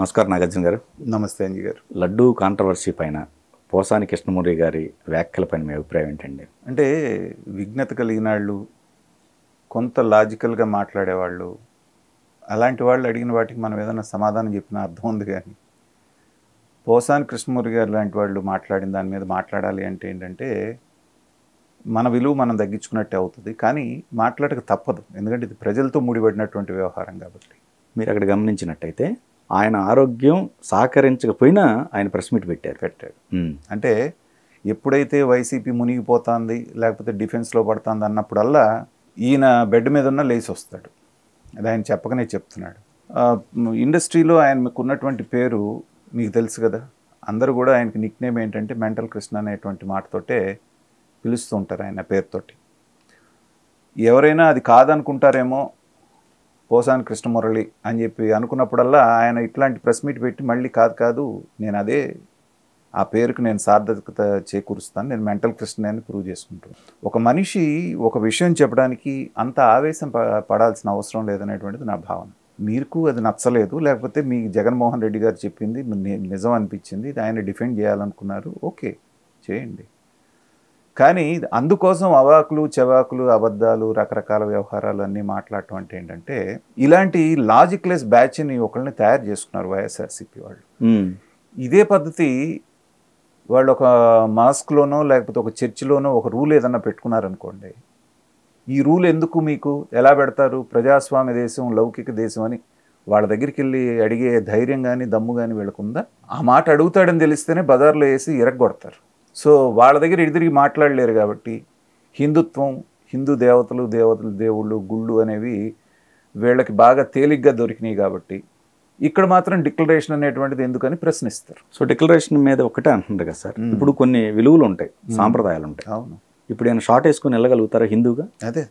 నమస్కారం నాగార్జున గారు. నమస్తే అంజీ గారు. లడ్డూ కాంట్రవర్సీ పైన పోసాని కృష్ణమూర్తి గారి వ్యాఖ్యలపైన మీ అభిప్రాయం ఏంటండి? అంటే విఘ్నత కలిగిన వాళ్ళు, కొంత లాజికల్గా మాట్లాడేవాళ్ళు, అలాంటి వాళ్ళు అడిగిన వాటికి మనం ఏదైనా సమాధానం చెప్పిన అర్థం ఉంది. కానీ పోసాని కృష్ణమూర్తి గారు లాంటి వాళ్ళు మాట్లాడిన దాని మీద మాట్లాడాలి అంటే ఏంటంటే మన విలువ మనం తగ్గించుకున్నట్టే అవుతుంది. కానీ మాట్లాడక తప్పదు, ఎందుకంటే ఇది ప్రజలతో ముడిపడినటువంటి వ్యవహారం కాబట్టి. మీరు అక్కడ గమనించినట్టయితే ఆయన ఆరోగ్యం సహకరించకపోయినా ఆయన ప్రెస్ మీట్ పెట్టాడు. అంటే ఎప్పుడైతే వైసీపీ మునిగిపోతుంది లేకపోతే డిఫెన్స్లో పడుతుంది అన్నప్పుడల్లా ఈయన బెడ్ మీద ఉన్న లేచి వస్తాడు. అది ఆయన చెప్పకనే చెప్తున్నాడు. ఇండస్ట్రీలో ఆయనకు ఉన్నటువంటి పేరు మీకు తెలుసు కదా. అందరూ కూడా ఆయనకి నిక్ నేమ్ ఏంటంటే మెంటల్ కృష్ణ అనేటువంటి మాటతోటే పిలుస్తూ ఉంటారు ఆయన పేరుతోటి. ఎవరైనా అది కాదనుకుంటారేమో పోసాని కృష్ణమురళి అని చెప్పి అనుకున్నప్పుడల్లా ఆయన ఇట్లాంటి ప్రెస్ మీట్ పెట్టి మళ్ళీ కాదు నేను అదే ఆ పేరుకు నేను సార్థకత చేకూరుస్తాను, నేను మెంటల్ కృష్ణ అని ప్రూవ్ చేసుకుంటాను. ఒక మనిషి ఒక విషయం చెప్పడానికి అంత ఆవేశం పడాల్సిన అవసరం లేదనేటువంటిది నా భావన. మీకు అది నచ్చలేదు, లేకపోతే మీ జగన్మోహన్ రెడ్డి గారు చెప్పింది నిజం అనిపించింది, ఆయన డిఫెండ్ చేయాలనుకున్నారు, ఓకే చేయండి. కానీ అందుకోసం అవాకులు చెవాకులు అబద్ధాలు రకరకాల వ్యవహారాలు అన్నీ మాట్లాడటం అంటే ఏంటంటే ఇలాంటి లాజిక్లెస్ బ్యాచ్ని ఒకళ్ళని తయారు చేసుకున్నారు వైఎస్ఆర్సీపీ వాళ్ళు. ఇదే పద్ధతి వాళ్ళు ఒక మాస్క్లోనో లేకపోతే ఒక చర్చిలోనో ఒక రూల్ ఏదన్నా పెట్టుకున్నారనుకోండి, ఈ రూల్ ఎందుకు మీకు ఎలా పెడతారు? ప్రజాస్వామ్య దేశం, లౌకిక దేశం అని వాళ్ళ దగ్గరికి వెళ్ళి అడిగే ధైర్యం కానీ దమ్ము కానీ వీళ్ళకుందా? ఆ మాట అడుగుతాడని తెలిస్తేనే బజార్లో వేసి ఇరగొడతారు. సో వాళ్ళ దగ్గర ఎదురికి మాట్లాడలేరు కాబట్టి హిందుత్వం, హిందూ దేవతలు దేవుళ్ళు గుళ్ళు అనేవి వీళ్ళకి బాగా తేలిగ్గా దొరికినాయి కాబట్టి ఇక్కడ మాత్రం డిక్లరేషన్ అనేటువంటిది ఎందుకని ప్రశ్నిస్తారు. సో డిక్లరేషన్ మీద ఒకటే అంటున్నారు కదా సార్, ఇప్పుడు కొన్ని విలువలు ఉంటాయి, సాంప్రదాయాలు ఉంటాయి. అవును, ఇప్పుడు ఆయన షార్ట్ వేసుకుని వెళ్ళగలుగుతారా హిందూగా అదే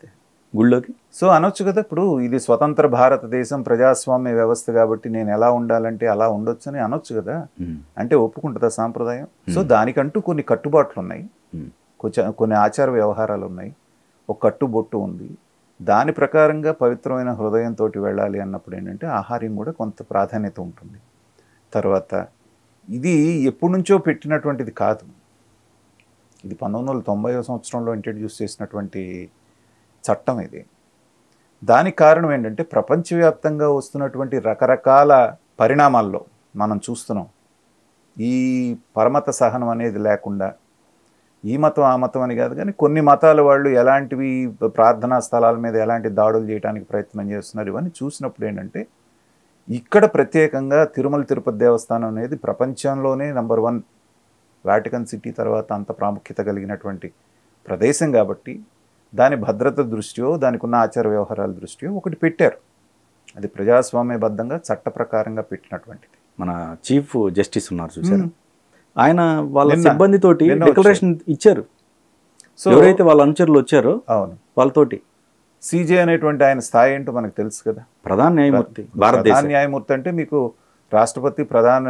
గుళ్ళోకి? సో అనొచ్చు కదా. ఇప్పుడు ఇది స్వతంత్ర భారతదేశం, ప్రజాస్వామ్య వ్యవస్థ కాబట్టి నేను ఎలా ఉండాలంటే అలా ఉండొచ్చు అని అనొచ్చు కదా. అంటే ఒప్పుకుంటుందా సాంప్రదాయం? సో దానికంటూ కొన్ని కట్టుబాట్లు ఉన్నాయి, కొన్ని ఆచార వ్యవహారాలు ఉన్నాయి, ఒక కట్టుబొట్టు ఉంది. దాని ప్రకారంగా పవిత్రమైన హృదయంతో వెళ్ళాలి అన్నప్పుడు ఏంటంటే ఆహార్యం కూడా కొంత ప్రాధాన్యత ఉంటుంది. తర్వాత ఇది ఎప్పటి నుంచో పెట్టినటువంటిది కాదు, ఇది 1990వ సంవత్సరంలో ఇంట్రడ్యూస్ చేసినటువంటి చట్టం ఇది. దానికి కారణం ఏంటంటే ప్రపంచవ్యాప్తంగా వస్తున్నటువంటి రకరకాల పరిణామాల్లో మనం చూస్తున్నాం ఈ పరమత సహనం అనేది లేకుండా, ఈ మతం ఆ మతం అని కాదు కానీ కొన్ని మతాల వాళ్ళు ఎలాంటివి ప్రార్థనా స్థలాల మీద ఎలాంటి దాడులు చేయడానికి ప్రయత్నం చేస్తున్నారు, ఇవన్నీ చూసినప్పుడు ఏంటంటే ఇక్కడ ప్రత్యేకంగా తిరుమల తిరుపతి దేవస్థానం అనేది ప్రపంచంలోనే నంబర్ 1 వాటికన్ సిటీ తర్వాత అంత ప్రాముఖ్యత కలిగినటువంటి ప్రదేశం కాబట్టి దాని భద్రత దృష్ట్యో దానికి ఉన్న ఆచార వ్యవహారాల దృష్ట్యో ఒకటి పెట్టారు. అది ప్రజాస్వామ్యబద్ధంగా చట్ట ప్రకారంగా పెట్టినటువంటిది. మన చీఫ్ జస్టిస్ ఉన్నారు చూసారు, ఆయన వాళ్ళ సిబ్బందితోటి డిక్లరేషన్ ఇచ్చారు. సో ఎవరైతే వాళ్ళ అనుచరులు వచ్చారో అవును వాళ్ళతోటి సీజే అనేటువంటి ఆయన స్థాయి ఏంటో మనకు తెలుసు కదా. ప్రధాన న్యాయమూర్తి, ప్రధాన న్యాయమూర్తి అంటే మీకు రాష్ట్రపతి ప్రధాన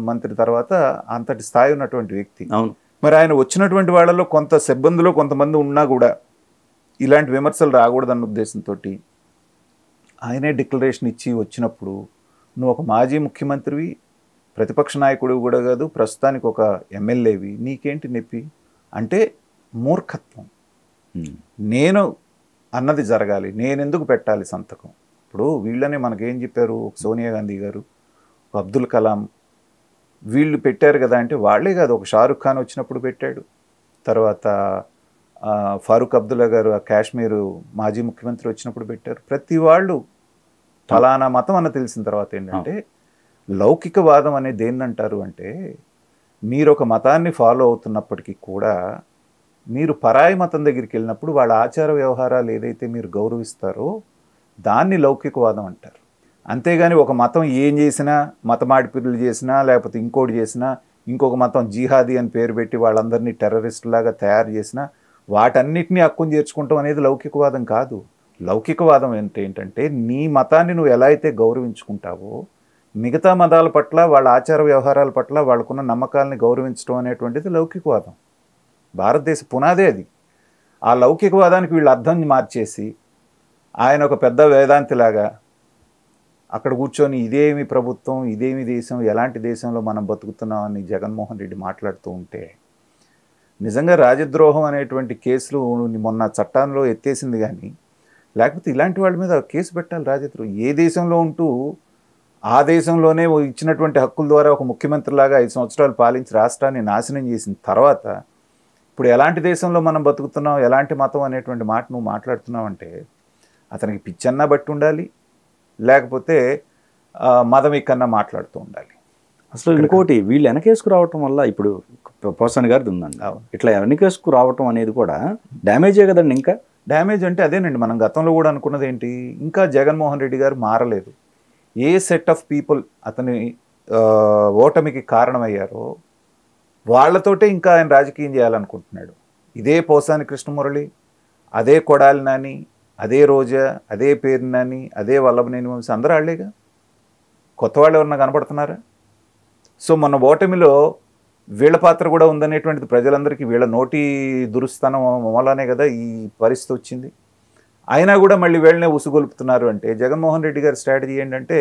మంత్రి తర్వాత అంతటి స్థాయి ఉన్నటువంటి వ్యక్తి. అవును. మరి ఆయన వచ్చినటువంటి వాళ్ళలో కొంత సిబ్బందిలో కొంతమంది ఉన్నా కూడా ఇలాంటి విమర్శలు రాకూడదన్న ఉద్దేశంతో ఆయనే డిక్లరేషన్ ఇచ్చి వచ్చినప్పుడు నువ్వు ఒక మాజీ ముఖ్యమంత్రివి, ప్రతిపక్ష నాయకుడు కూడా కాదు, ప్రస్తుతానికి ఒక ఎమ్మెల్యేవి, నీకేంటి నొప్పి అంటే మూర్ఖత్వం. నేను అన్నది జరగాలి, నేనెందుకు పెట్టాలి సంతకం? ఇప్పుడు వీళ్ళనే మనకేం చెప్పారు, సోనియా గాంధీ గారు, అబ్దుల్ కలాం, వీళ్ళు పెట్టారు కదా అంటే వాళ్ళే కాదు, ఒక షారుఖ్ ఖాన్ వచ్చినప్పుడు పెట్టాడు, తర్వాత ఫారూక్ అబ్దుల్లా గారు కాశ్మీరు మాజీ ముఖ్యమంత్రి వచ్చినప్పుడు పెట్టారు. ప్రతి వాళ్ళు ఫలానా మతం అన్న తెలిసిన తర్వాత ఏంటంటే లౌకికవాదం అనేది దేన్నంటారు అంటే మీరు ఒక మతాన్ని ఫాలో అవుతున్నప్పటికీ కూడా మీరు పరాయి మతం దగ్గరికి వెళ్ళినప్పుడు వాళ్ళ ఆచార వ్యవహారాలు ఏదైతే మీరు గౌరవిస్తారో దాన్ని లౌకికవాదం అంటారు. అంతేగాని ఒక మతం ఏం చేసినా, మతమాడిపిడులు చేసినా లేకపోతే ఇంకోటి చేసినా, ఇంకొక మతం జిహాదీ అని పేరు పెట్టి వాళ్ళందరినీ టెర్రరిస్టులాగా తయారు చేసినా వాటన్నిటినీ హక్కును చేర్చుకుంటాం అనేది లౌకికవాదం కాదు. లౌకికవాదం ఏంటంటే నీ మతాన్ని నువ్వు ఎలా అయితే గౌరవించుకుంటావో మిగతా మతాల పట్ల వాళ్ళ ఆచార వ్యవహారాల పట్ల వాళ్ళకున్న నమ్మకాలని గౌరవించడం అనేటువంటిది లౌకికవాదం. భారతదేశ పునాదే అది. ఆ లౌకికవాదానికి వీళ్ళు అర్థం మార్చేసి ఆయన ఒక పెద్ద వేదాంతిలాగా అక్కడ కూర్చొని ఇదేమి ప్రభుత్వం, ఇదేమి దేశం, ఎలాంటి దేశంలో మనం బతుకుతున్నాం అని జగన్మోహన్ రెడ్డి మాట్లాడుతూ ఉంటే నిజంగా రాజద్రోహం అనేటువంటి కేసులు మొన్న చట్టంలో ఎత్తేసింది. కానీ లేకపోతే ఇలాంటి వాళ్ళ మీద కేసు పెట్టాలి. రాజద్రోహం ఏ దేశంలో ఉంటూ ఆ దేశంలోనే ఇచ్చినటువంటి హక్కుల ద్వారా ఒక ముఖ్యమంత్రిలాగా 5 సంవత్సరాలు పాలించి రాష్ట్రాన్ని నాశనం చేసిన తర్వాత ఇప్పుడు ఎలాంటి దేశంలో మనం బతుకుతున్నాం, ఎలాంటి మతం అనేటువంటి మాట నువ్వు మాట్లాడుతున్నావు అంటే అతనికి పిచ్చన్నా బట్టి ఉండాలి, లేకపోతే మదం కన్నా మాట్లాడుతూ ఉండాలి. అసలు ఇంకోటి వీళ్ళు వెనకేసుకు రావటం వల్ల ఇప్పుడు పోసాని గారిది ఉందండి, ఇట్లా వెనకేసుకు రావటం అనేది కూడా డ్యామేజే కదండి. ఇంకా డ్యామేజ్ అంటే అదేనండి, మనం గతంలో కూడా అనుకున్నది ఏంటి, ఇంకా జగన్మోహన్ రెడ్డి గారు మారలేదు. ఏ సెట్ ఆఫ్ పీపుల్ అతని ఓటమికి కారణమయ్యారో వాళ్లతోటే ఇంకా ఆయన రాజకీయం చేయాలనుకుంటున్నాడు. ఇదే పోసాని కృష్ణమురళి, అదే కొడాలి నాని, అదే రోజా, అదే పేరు నాని, అదే వల్లభనేని వంశీ, అందరూ వాళ్ళేగా. కొత్త వాళ్ళు ఎవరన్నా కనపడుతున్నారా? సో మొన్న ఓటమిలో వీళ్ళ పాత్ర కూడా ఉందనేటువంటిది ప్రజలందరికీ వీళ్ళ నోటి దురుస్థానం మూలానే కదా ఈ పరిస్థితి వచ్చింది. అయినా కూడా మళ్ళీ వీళ్ళనే ఉసుగొలుపుతున్నారు అంటే జగన్మోహన్ రెడ్డి గారి స్ట్రాటజీ ఏంటంటే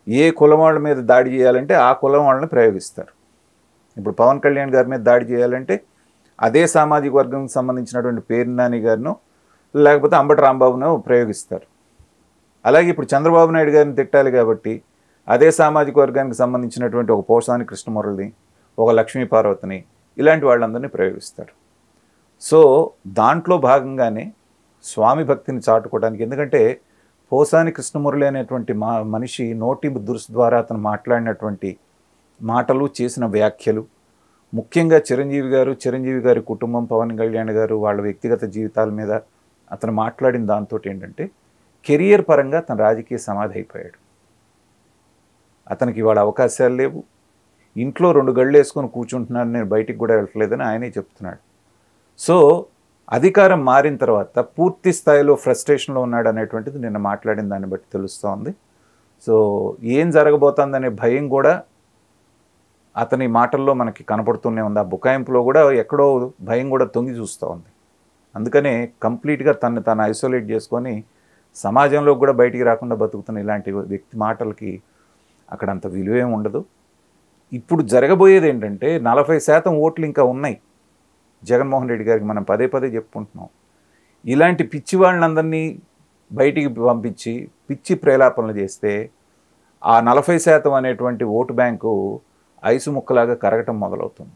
ఏ కులం వాళ్ళ మీద దాడి చేయాలంటే ఆ కులం వాళ్ళని ప్రయోగిస్తారు. ఇప్పుడు పవన్ కళ్యాణ్ గారి మీద దాడి చేయాలంటే అదే సామాజిక వర్గానికి సంబంధించినటువంటి పేరు నాని గారిను లేకపోతే అంబటి రాంబాబును ప్రయోగిస్తారు. అలాగే ఇప్పుడు చంద్రబాబు నాయుడు గారిని తిట్టాలి కాబట్టి అదే సామాజిక వర్గానికి సంబంధించినటువంటి ఒక పోసాని కృష్ణమురళిని, ఒక లక్ష్మీ పార్వతిని, ఇలాంటి వాళ్ళందరినీ ప్రయోగిస్తారు. సో దాంట్లో భాగంగానే స్వామి భక్తిని చాటుకోవడానికి, ఎందుకంటే పోసాని కృష్ణమురళి అనేటువంటి మనిషి నోటి దురుసు ద్వారా అతను మాట్లాడినటువంటి మాటలు, చేసిన వ్యాఖ్యలు, ముఖ్యంగా చిరంజీవి గారి కుటుంబం, పవన్ కళ్యాణ్ గారు వాళ్ళ వ్యక్తిగత జీవితాల మీద అతను మాట్లాడిన దాంతో ఏంటంటే కెరియర్ పరంగా తన రాజకీయ సమాధి అయిపోయాడు. అతనికి ఇవాళ అవకాశాలు లేవు. ఇంట్లో 2 గళ్ళు వేసుకొని కూర్చుంటున్నాను, నేను బయటికి కూడా వెళ్ళట్లేదని ఆయనే చెప్తున్నాడు. సో అధికారం మారిన తర్వాత పూర్తి స్థాయిలో ఫ్రస్ట్రేషన్లో ఉన్నాడు అనేటువంటిది నిన్న మాట్లాడిన దాన్ని బట్టి తెలుస్తూ ఉంది. సో ఏం జరగబోతుందనే భయం కూడా అతని మాటల్లో మనకి కనపడుతూనే ఉంది. ఆ బుకాయింపులో కూడా ఎక్కడో భయం కూడా తొంగి చూస్తూ ఉంది. అందుకనే కంప్లీట్గా తను ఐసోలేట్ చేసుకొని సమాజంలో కూడా బయటికి రాకుండా బతుకుతున్న ఇలాంటి వ్యక్తి మాటలకి అక్కడ అంత విలువేం ఉండదు. ఇప్పుడు జరగబోయేది ఏంటంటే 40% ఓట్లు ఇంకా ఉన్నాయి జగన్మోహన్ రెడ్డి గారికి. మనం పదే చెప్పుకుంటున్నాం. ఇలాంటి పిచ్చి వాళ్ళందరినీ బయటికి పంపించి పిచ్చి ప్రేలాపనలు చేస్తే ఆ 40% అనేటువంటి ఓటు బ్యాంకు ఐసు ముక్కలాగా కరగటం మొదలవుతుంది.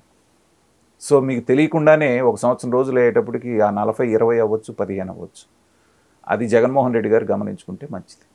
సో మీకు తెలియకుండానే 1 సంవత్సరం రోజులు అయ్యేటప్పటికి ఆ 40, 20 అవ్వచ్చు, 15 అవ్వచ్చు. అది జగన్మోహన్ రెడ్డి గారు గమనించుకుంటే మంచిది.